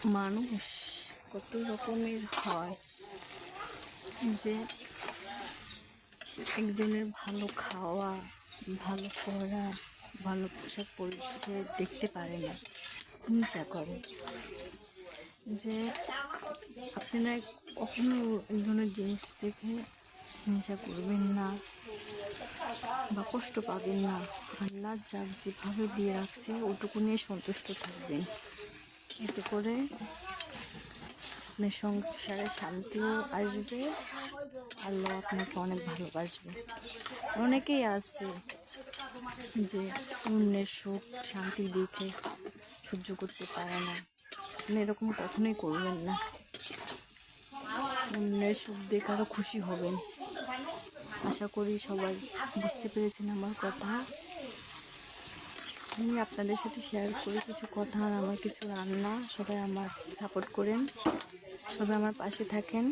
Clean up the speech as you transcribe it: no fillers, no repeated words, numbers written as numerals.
মানুষ কত রকমের হয়, যে একজনের ভালো খাওয়া, ভালো পড়া, ভালো পোশাক পরিচ্ছে দেখতে পারে না, হিংসা করে। যে আপনারা কখনো একজনের জিনিস দেখে হিংসা করবেন না বা কষ্ট পাবেন না। আল্লাহ যাক যেভাবে দিয়ে রাখছে ওটুকু নিয়ে সন্তুষ্ট থাকবেন। এতে করে আপনার সংসারে শান্তিও আসবে, আল্লাহ আপনাকে অনেক ভালোবাসবে। অনেকেই আছে যে অন্যের সুখ শান্তি দেখে সহ্য করতে পারে না। আপনি এরকম কখনোই করবেন না। অন্যের সুখ দেখে আরও খুশি হবেন। আশা করি সবাই বুঝতে পেরেছেন আমার কথা। আমি আপনাদের সাথে শেয়ার করি কিছু কথা আর আমার কিছু রান্না। সবাই আমার সাপোর্ট করেন, সবাই আমার পাশে থাকেন।